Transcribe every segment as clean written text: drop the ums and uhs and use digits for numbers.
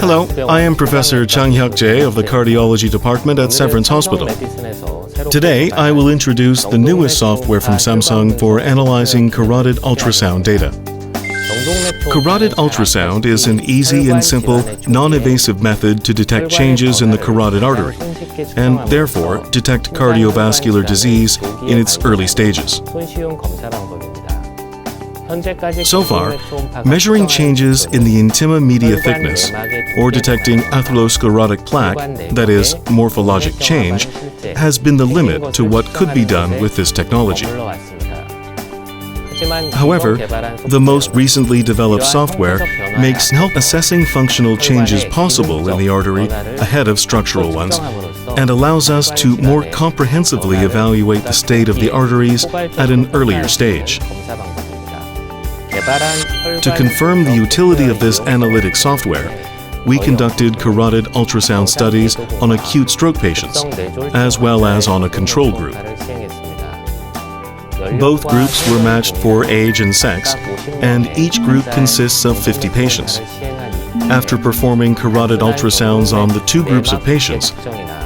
Hello, I am Professor Chang Hyukjae of the Cardiology Department at Severance Hospital. Today, I will introduce the newest software from Samsung for analyzing carotid ultrasound data. Carotid ultrasound is an easy and simple, non-invasive method to detect changes in the carotid artery, and therefore detect cardiovascular disease in its early stages. So far, measuring changes in the intima media thickness or detecting atherosclerotic plaque, that is, morphologic change, has been the limit to what could be done with this technology. However, the most recently developed software makes help assessing functional changes possible in the artery ahead of structural ones and allows us to more comprehensively evaluate the state of the arteries at an earlier stage. To confirm the utility of this analytic software, we conducted carotid ultrasound studies on acute stroke patients, as well as on a control group. Both groups were matched for age and sex, and each group consists of 50 patients. After performing carotid ultrasounds on the two groups of patients,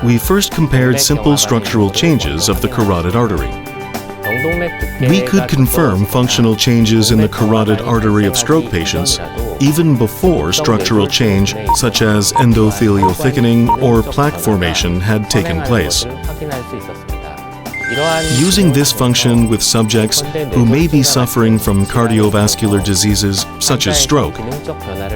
we first compared simple structural changes of the carotid artery. We could confirm functional changes in the carotid artery of stroke patients even before structural change such as endothelial thickening or plaque formation had taken place. Using this function with subjects who may be suffering from cardiovascular diseases such as stroke,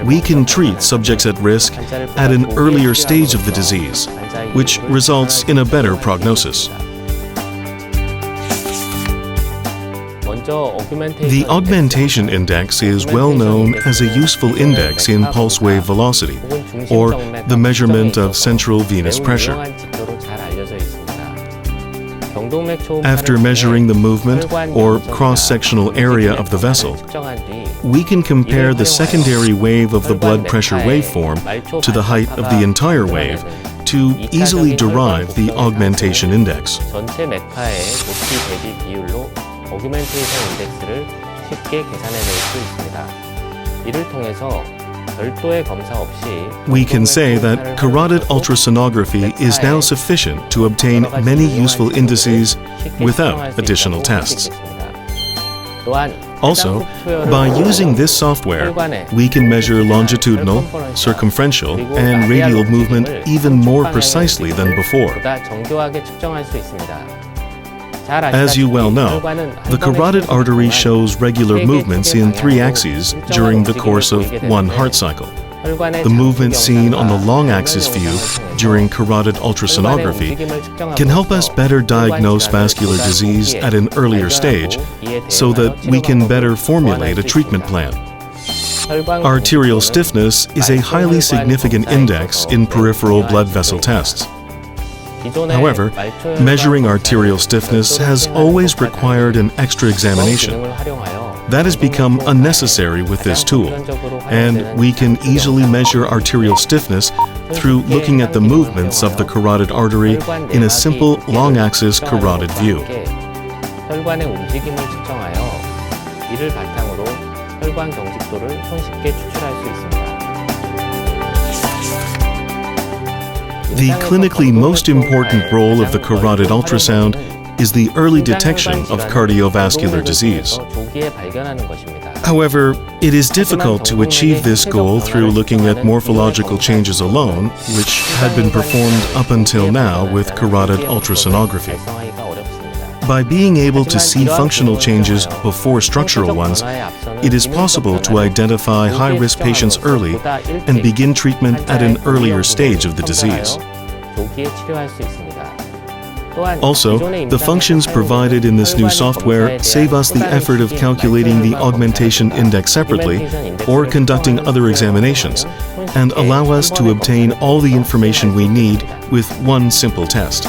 we can treat subjects at risk at an earlier stage of the disease, which results in a better prognosis. The augmentation index is well known as a useful index in pulse wave velocity, or the measurement of central venous pressure. After measuring the movement or cross-sectional area of the vessel, we can compare the secondary wave of the blood pressure waveform to the height of the entire wave to easily derive the augmentation index. We can say that carotid ultrasonography is now sufficient to obtain many useful indices without additional tests. Also, by using this software, we can measure longitudinal, circumferential, and radial movement even more precisely than before. As you well know, the carotid artery shows regular movements in 3 axes during the course of one heart cycle. The movement seen on the long axis view during carotid ultrasonography can help us better diagnose vascular disease at an earlier stage so that we can better formulate a treatment plan. Arterial stiffness is a highly significant index in peripheral blood vessel tests. However, measuring arterial stiffness has always required an extra examination. That has become unnecessary with this tool, and we can easily measure arterial stiffness through looking at the movements of the carotid artery in a simple long-axis carotid view. The clinically most important role of the carotid ultrasound is the early detection of cardiovascular disease. However, it is difficult to achieve this goal through looking at morphological changes alone, which had been performed up until now with carotid ultrasonography. By being able to see functional changes before structural ones, it is possible to identify high-risk patients early and begin treatment at an earlier stage of the disease. Also, the functions provided in this new software save us the effort of calculating the augmentation index separately or conducting other examinations, and allow us to obtain all the information we need with one simple test.